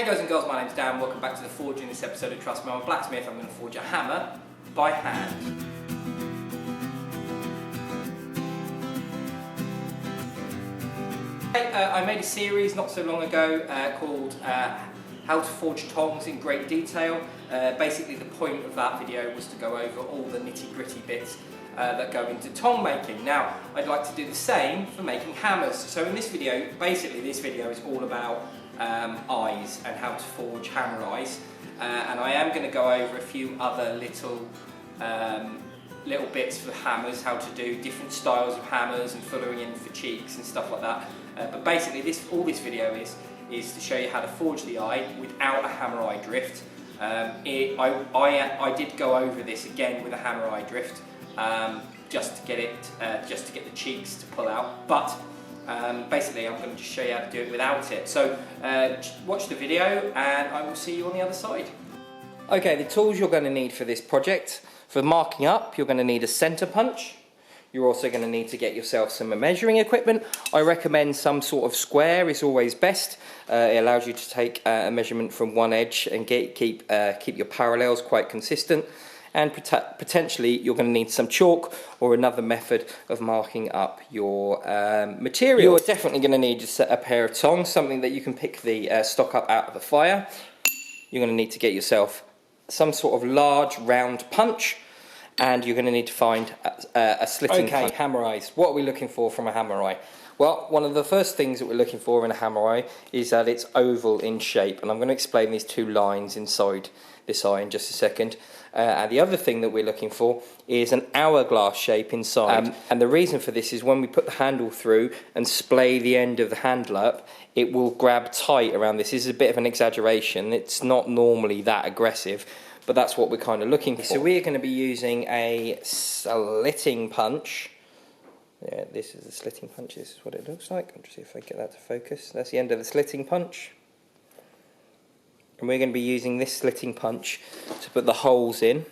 Hey guys and girls, my name's Dan. Welcome back to the Forge. In this episode of Trust Me, I'm a blacksmith. I'm going to forge a hammer by hand. I made a series not so long ago called How to Forge Tongs in Great Detail. Basically the point of that video was to go over all the nitty-gritty bits that go into tong making. Now, I'd like to do the same for making hammers. So in this video, basically this video is all about eyes and how to forge hammer eyes. And I am going to go over a few other little bits for hammers, how to do different styles of hammers and fullering in for cheeks and stuff like that. But basically all this video is to show you how to forge the eye without a hammer eye drift. I did go over this again with a hammer eye drift, just to get the cheeks to pull out. But basically I'm going to just show you how to do it without it. So watch the video and I will see you on the other side. Okay, the tools you're going to need for this project. For marking up, you're going to need a center punch. You're also going to need to get yourself some measuring equipment. I recommend some sort of square is always best. It allows you to take a measurement from one edge and keep your parallels quite consistent. And potentially you're going to need some chalk or another method of marking up your material. You're definitely going to need a pair of tongs, something that you can pick the stock up out of the fire. You're going to need to get yourself some sort of large round punch, and you're going to need to find a slitting punch. Hammer eyes. What are we looking for from a hammer eye? Well, one of the first things that we're looking for in a hammer eye is that it's oval in shape, and I'm going to explain these two lines inside this eye in just a second. And the other thing that we're looking for is an hourglass shape inside. And the reason for this is when we put the handle through and splay the end of the handle up, it will grab tight around this. This is a bit of an exaggeration. It's not normally that aggressive, but that's what we're kind of looking for. So we're going to be using a slitting punch. Yeah, this is the slitting punch. This is what it looks like. I'll just see if I get that to focus. That's the end of the slitting punch. And we're going to be using this slitting punch to put the holes in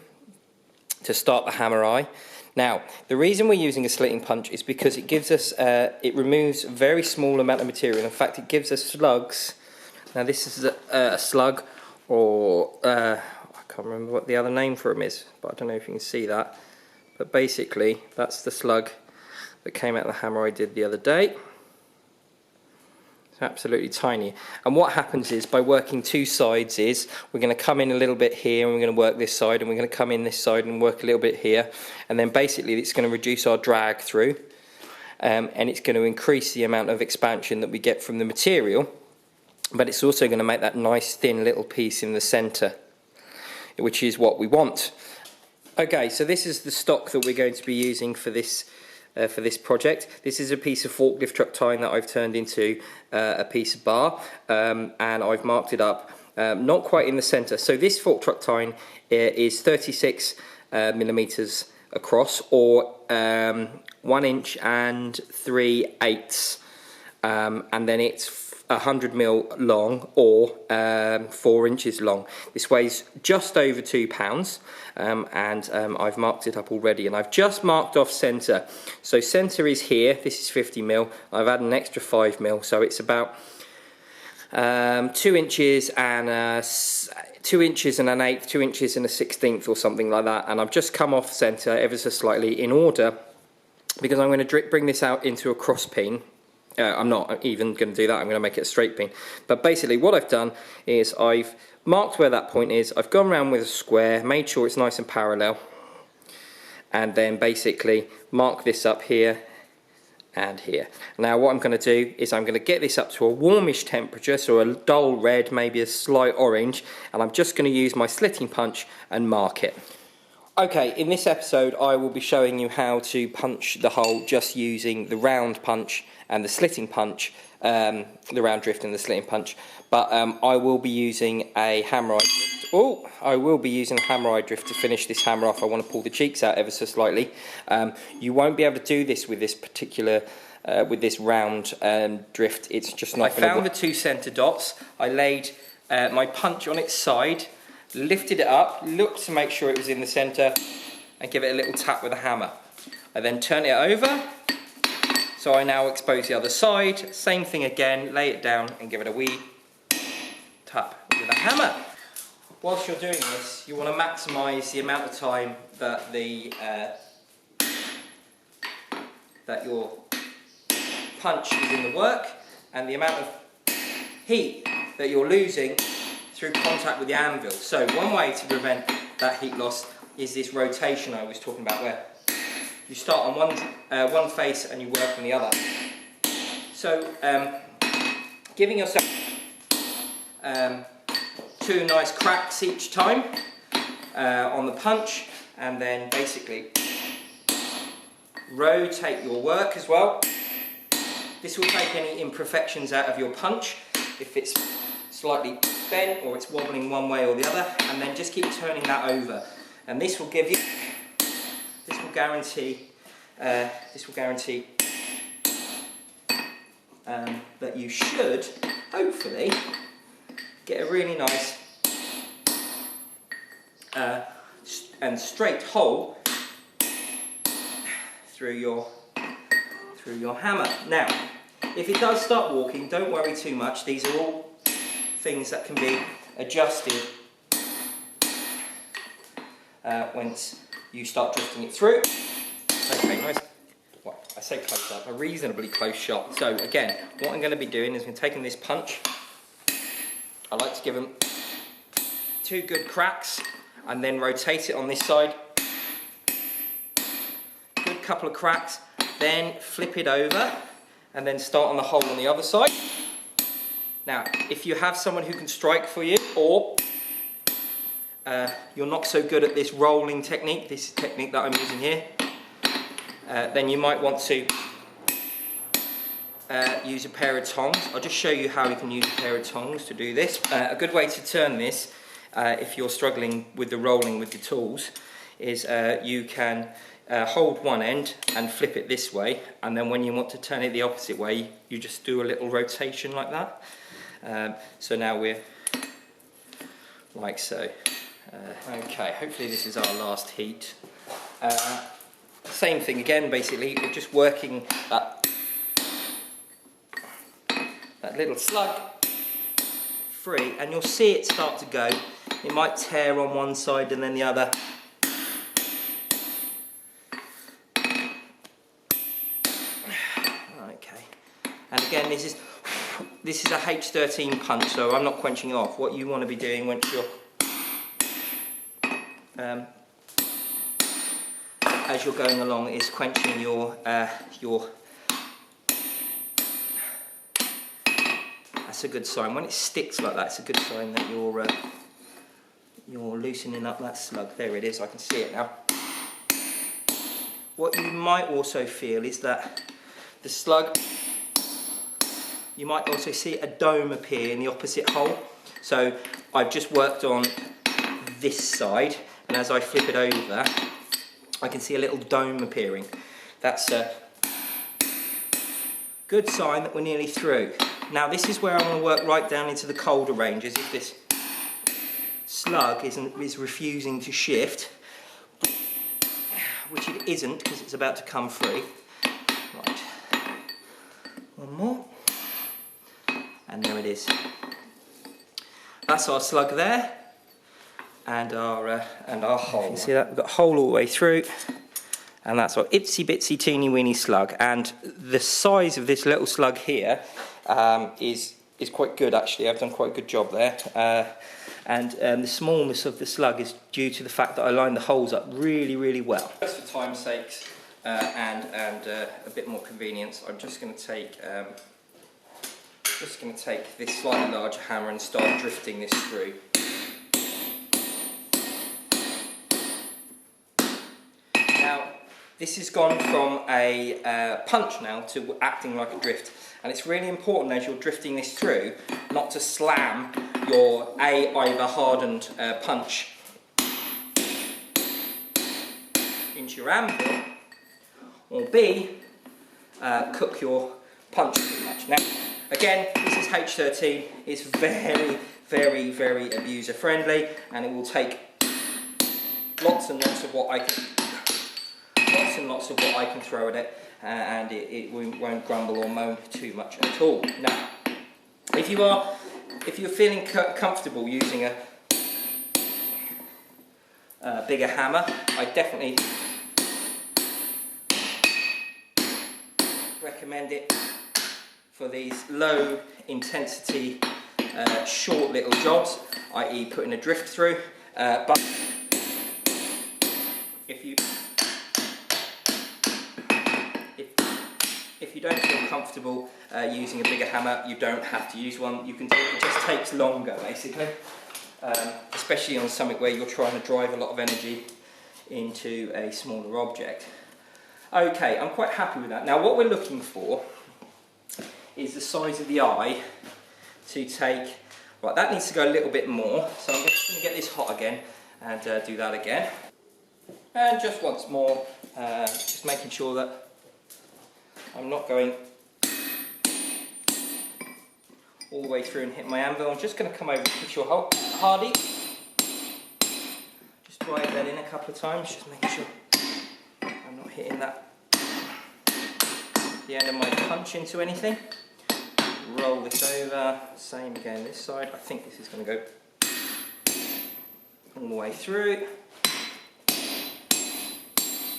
to start the hammer eye. Now, the reason we're using a slitting punch is because it gives us, it removes a very small amount of material. In fact, it gives us slugs. Now, this is a slug, or I can't remember what the other name for them is, but I don't know if you can see that. But basically, that's the slug that came out of the hammer I did the other day. Absolutely tiny. And what happens is, by working two sides, is we're going to come in a little bit here and we're going to work this side, and we're going to come in this side and work a little bit here, and then basically it's going to reduce our drag through, and it's going to increase the amount of expansion that we get from the material, but it's also going to make that nice thin little piece in the center, which is what we want. Okay, so this is the stock that we're going to be using for this project. This is a piece of forklift truck tying that I've turned into a piece of bar, and I've marked it up not quite in the center. So this fork truck tying is 36 millimeters across, or 1 inch and 3/8, and then it's 100 mil long, or 4 inches long. This weighs just over 2 pounds, and I've marked it up already, and I've just marked off center. So center is here. This is 50 mil. I've added an extra 5 mil, so it's about 2 inches and 2 inches and an eighth, 2 inches and a 16th, or something like that. And I've just come off center ever so slightly in order, because I'm going to bring this out into a cross peen. I'm not even going to do that. I'm going to make it a straight peen. But basically what I've done is I've marked where that point is. I've gone around with a square, made sure it's nice and parallel, and then basically mark this up here and here. Now what I'm going to do is I'm going to get this up to a warmish temperature, so a dull red, maybe a slight orange, and I'm just going to use my slitting punch and mark it. Okay, in this episode I will be showing you how to punch the hole just using the round punch and the slitting punch, the round drift and the slitting punch, but I will be using a hammer eye drift. Oh, I will be using a hammer eye drift to finish this hammer off. I want to pull the cheeks out ever so slightly. You won't be able to do this with this particular, with this round drift. It's just not. I found the two center dots. I laid my punch on its side, lifted it up, looked to make sure it was in the center, and give it a little tap with a hammer. I then turn it over, so I now expose the other side. Same thing again, lay it down and give it a wee tap with a hammer. Whilst you're doing this, you want to maximise the amount of time that that your punch is in the work, and the amount of heat that you're losing through contact with the anvil. So one way to prevent that heat loss is this rotation I was talking about, where you start on one face and you work on the other. So giving yourself 2 nice cracks each time on the punch, and then basically rotate your work as well. This will take any imperfections out of your punch if it's slightly bent or it's wobbling one way or the other, and then just keep turning that over, and this will give you, this will guarantee that you should hopefully get a really nice and straight hole through your hammer. Now, if it does start walking, don't worry too much. These are all things that can be adjusted once you start drifting it through. Okay, nice. Well, I say close up, a reasonably close shot. So again, what I'm going to be doing is I'm taking this punch. I like to give them 2 good cracks and then rotate it on this side. Good couple of cracks, then flip it over and then start on the hole on the other side. Now, if you have someone who can strike for you, or you're not so good at this rolling technique, this technique that I'm using here, then you might want to use a pair of tongs. I'll just show you how you can use a pair of tongs to do this. A good way to turn this, if you're struggling with the rolling with the tools, is you can hold one end and flip it this way, and then when you want to turn it the opposite way, you just do a little rotation like that. So now we're like so. Okay, hopefully this is our last heat. Same thing again, basically, we're just working that little slug free, and you'll see it start to go. It might tear on one side and then the other. Okay, and again, this is a H13 punch, so I'm not quenching it off. What you want to be doing once you're as you're going along is quenching your that's a good sign. When it sticks like that, it's a good sign that you're loosening up that slug. There it is, I can see it now. What you might also feel is that the slug, you might also see a dome appear in the opposite hole. So I've just worked on this side, and as I flip it over, I can see a little dome appearing. That's a good sign that we're nearly through. Now this is where I want to work right down into the colder ranges. If this slug is refusing to shift, which it isn't because it's about to come free. Right, one more, and there it is. That's our slug there. And our hole. You see that? We've got a hole all the way through, and that's our itsy bitsy teeny weeny slug. And the size of this little slug here is quite good actually. I've done quite a good job there. And the smallness of the slug is due to the fact that I lined the holes up really, really well. Just for time's sakes and a bit more convenience, I'm just going to take this slightly larger hammer and start drifting this through. Now, this has gone from a punch now to acting like a drift, and it's really important as you're drifting this through not to slam your either hardened punch into your anvil, or B, cook your punch too much. Now, again, this is H13. It's very, very, very abuser friendly, and it will take lots and lots of what I can throw at it, and it won't grumble or moan too much at all. Now, if you are if you're feeling comfortable using a bigger hammer, I definitely recommend it for these low intensity short little jobs, i.e. putting a drift through, but if you don't feel comfortable using a bigger hammer, you don't have to use one. You can do it, it just takes longer basically, especially on something where you're trying to drive a lot of energy into a smaller object. Okay, I'm quite happy with that. Now what we're looking for is the size of the eye to take, right, that needs to go a little bit more, so I'm just going to get this hot again and do that again. And just once more, just making sure that I'm not going all the way through and hit my anvil. I'm just going to come over and put your hardy. Just drive that in a couple of times, just making sure I'm not hitting the end of my punch into anything. Roll this over, same again this side. I think this is going to go all the way through.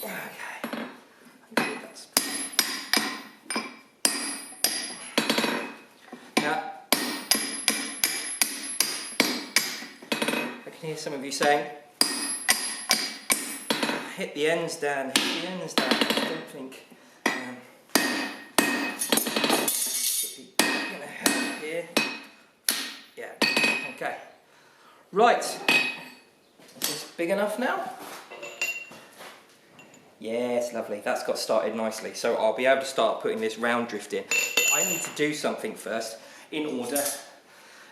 Okay. Now, I can hear some of you saying, hit the ends down, hit the ends down. I don't think here. Yeah, okay. Right, is this big enough now? Yes, lovely, that's got started nicely. So I'll be able to start putting this round drift in. I need to do something first in order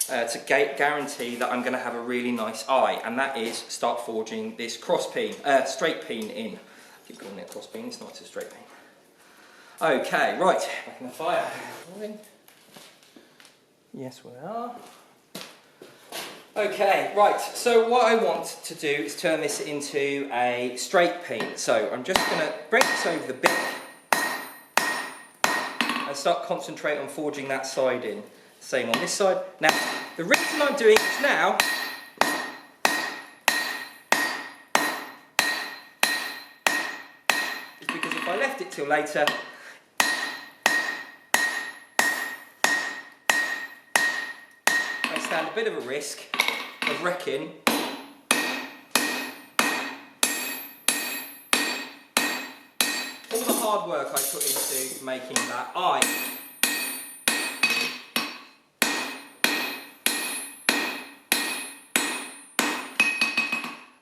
to guarantee that I'm going to have a really nice eye, and that is start forging this cross peen, straight peen in. I keep calling it a cross peen, it's not, it's a straight peen. Okay, right, back in the fire. Yes, we are. Okay, right, so what I want to do is turn this into a straight peen. So I'm just going to bring this over the bit and start concentrating on forging that side in. Same on this side. Now, the reason I'm doing this now is because if I left it till later, I stand a bit of a risk of wrecking all the hard work I put into making that eye.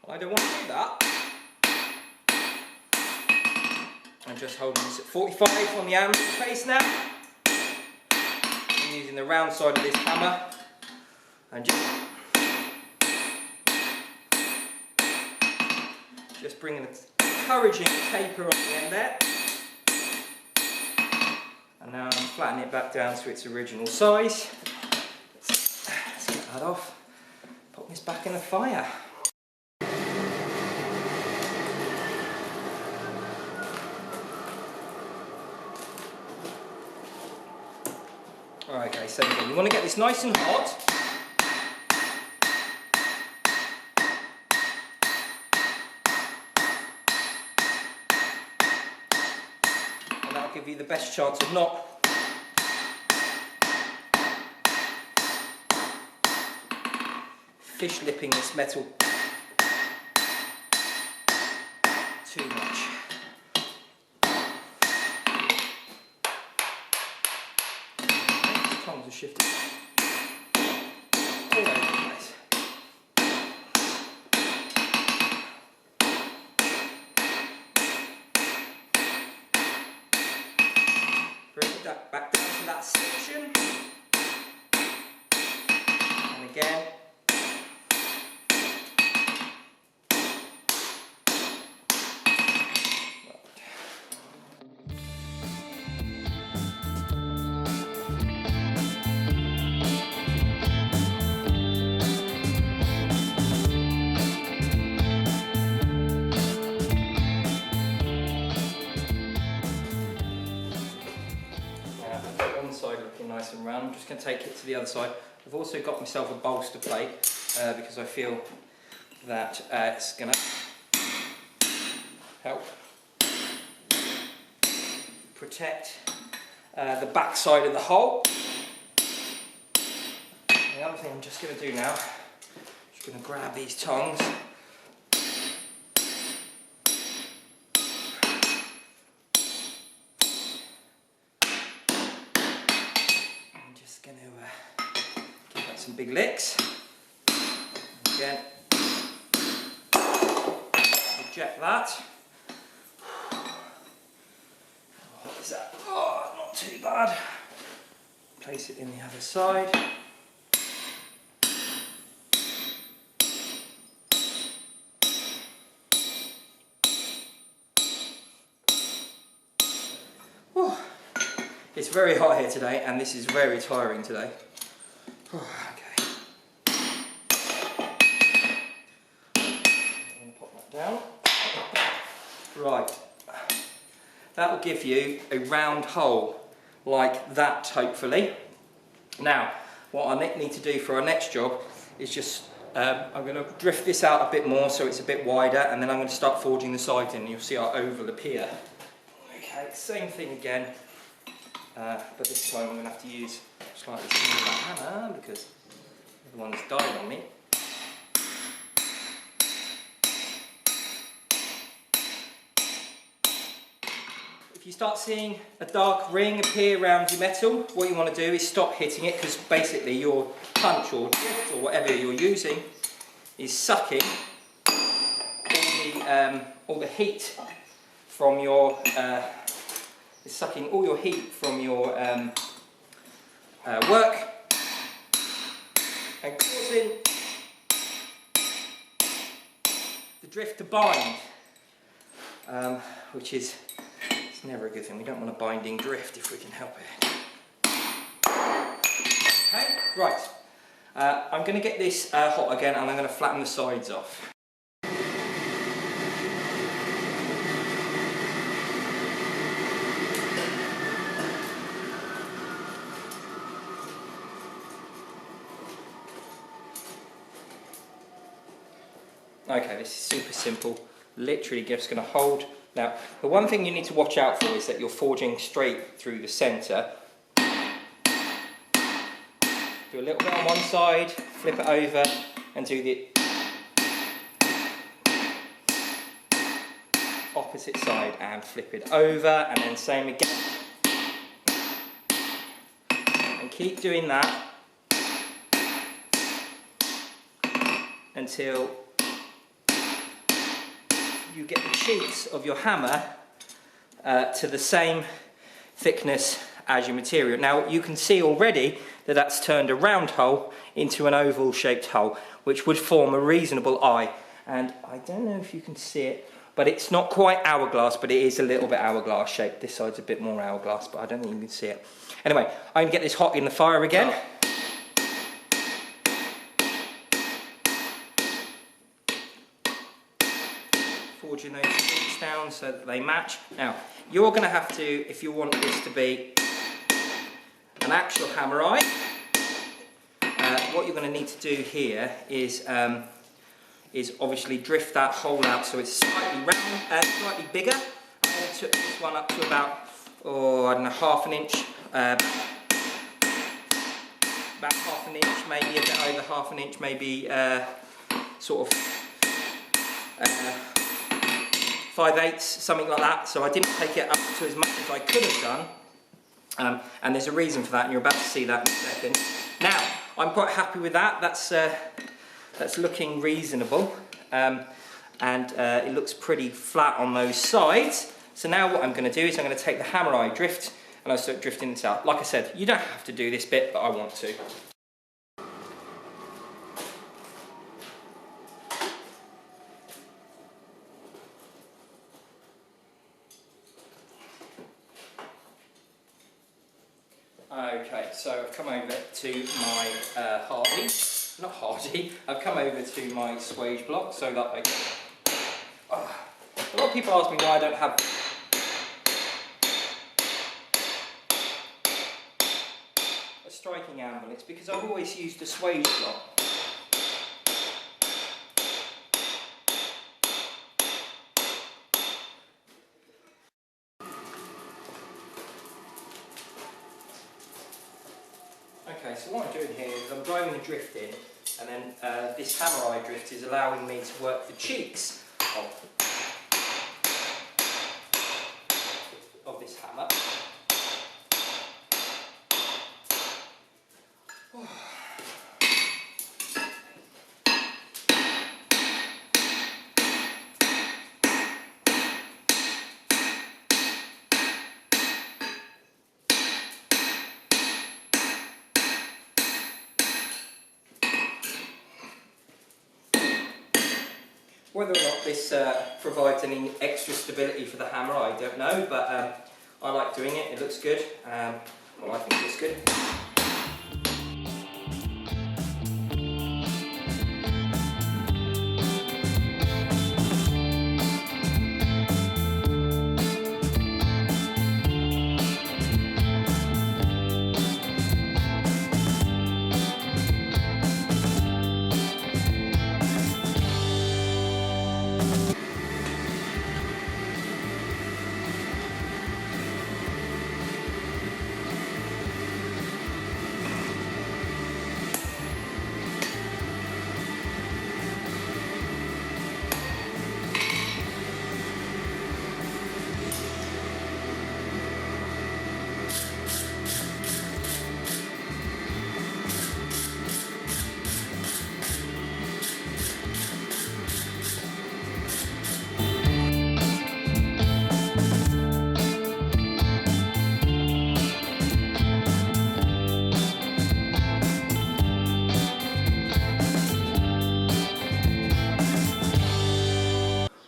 I don't want to do that. I'm just holding this at 45 on the anvil face now. I'm using the round side of this hammer and just bringing an encouraging taper on the end there. And now I'm flattening it back down to its original size. Let's get that off. Put this back in the fire. Okay, so you want to get this nice and hot. And that'll give you the best chance of not fish lipping this metal too much. Tongs are shifting all over the place. Bring it back down to that section. And again. Side looking nice and round. I'm just going to take it to the other side. I've also got myself a bolster plate because I feel that it's going to help protect the back side of the hole. The other thing I'm just going to do now, I'm just going to grab these tongs. I'm just going to give that some big licks. Again, eject that. What is that? Oh, not too bad. Place it in the other side. Whew. It's very hot here today, and this is very tiring today. Whew, okay. I'm going to pop that down. Right. That will give you a round hole like that, hopefully. Now, what I need to do for our next job is just, I'm going to drift this out a bit more so it's a bit wider, and then I'm going to start forging the sides in, and you'll see our oval appear. Okay, same thing again, but this time I'm going to have to use a slightly smaller hammer because the one's died on me. If you start seeing a dark ring appear around your metal, what you want to do is stop hitting it, because basically your punch or drift or whatever you're using is sucking all the heat from your work and causing the drift to bind, which is never a good thing. We don't want a binding drift if we can help it. Okay, right. I'm going to get this hot again, and I'm going to flatten the sides off. Okay, this is super simple. Literally just going to hold. Now, the one thing you need to watch out for is that you're forging straight through the centre. Do a little bit on one side, flip it over, and do the opposite side and flip it over, and then same again. And keep doing that until you get the cheeks of your hammer to the same thickness as your material. Now you can see already that that's turned a round hole into an oval shaped hole, which would form a reasonable eye. And I don't know if you can see it, but it's not quite hourglass, but it is a little bit hourglass shaped. This side's a bit more hourglass, but I don't think you can see it. Anyway, I'm going to get this hot in the fire again. Forging those sheets down so that they match. Now, you're going to have to, if you want this to be an actual hammer eye, what you're going to need to do here is obviously drift that hole out so it's slightly round, slightly bigger. I'm going to took this one up to about, I don't know, half an inch, about half an inch, maybe a bit over half an inch, maybe sort of 5/8, something like that. So I didn't take it up to as much as I could have done, and there's a reason for that, and you're about to see that in a second. Now, I'm quite happy with that. That's looking reasonable, and it looks pretty flat on those sides. So now what I'm going to do is I'm going to take the hammer eye drift, and I'll start drifting this out. Like I said, you don't have to do this bit, but I want to. Okay, so I've come over to my I've come over to my swage block so that I can... a lot of people ask me why I don't have striking anvil, it's because I've always used a swage block. Okay, so what I'm doing here is I'm driving the drift in, and then this hammer eye drift is allowing me to work the cheeks of this hammer. Whether or not this provides any extra stability for the hammer, I don't know, but I like doing it. It looks good. Well, I think it looks good.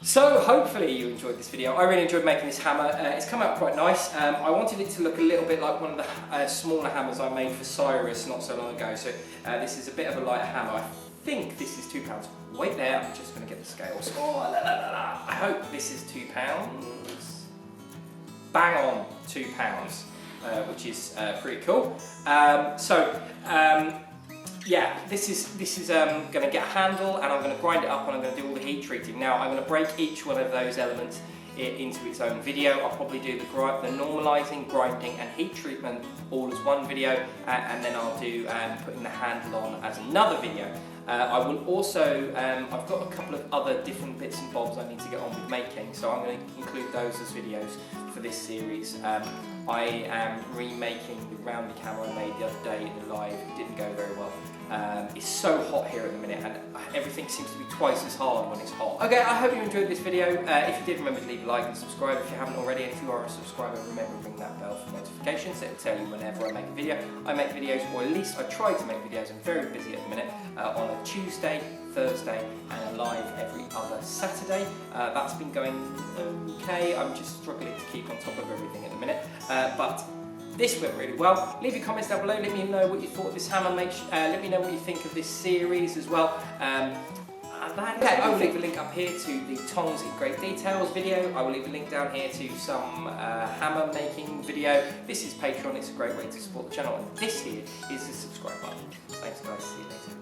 So hopefully you enjoyed this video. I really enjoyed making this hammer. It's come out quite nice. I wanted it to look a little bit like one of the smaller hammers I made for Cyrus not so long ago. So this is a bit of a lighter hammer. I think this is £2. Wait there, I'm just going to get the scales. Oh, la, la, la, la. I hope this is £2. Bang on £2, which is pretty cool. Yeah, this is going to get a handle, and I'm going to grind it up, and I'm going to do all the heat treating. Now I'm going to break each one of those elements into its own video. I'll probably do the normalising, grinding and heat treatment all as one video, and then I'll do putting the handle on as another video. I will also, I've got a couple of other different bits and bobs I need to get on with making, so I'm going to include those as videos for this series. I am remaking the roundy camera I made the other day in the live. It didn't go very well. It's so hot here at the minute, and everything seems to be twice as hard when it's hot. Okay, I hope you enjoyed this video. If you did, remember to leave a like and subscribe if you haven't already. And if you are a subscriber, remember to ring that bell for notifications. It will tell you whenever I make a video. I make videos, or at least I try to make videos. I'm very busy at the minute, on a Tuesday, Thursday, and a live every other Saturday. That's been going okay. I'm just struggling to keep on top of everything at the minute, but this went really well. Leave your comments down below. Let me know what you thought of this hammer. Let me know what you think of this series as well. I will leave a link up here to the Tongs in Great Details video. I will leave a link down here to some hammer making video. This is Patreon. It's a great way to support the channel. And this here is the subscribe button. Thanks guys. See you later.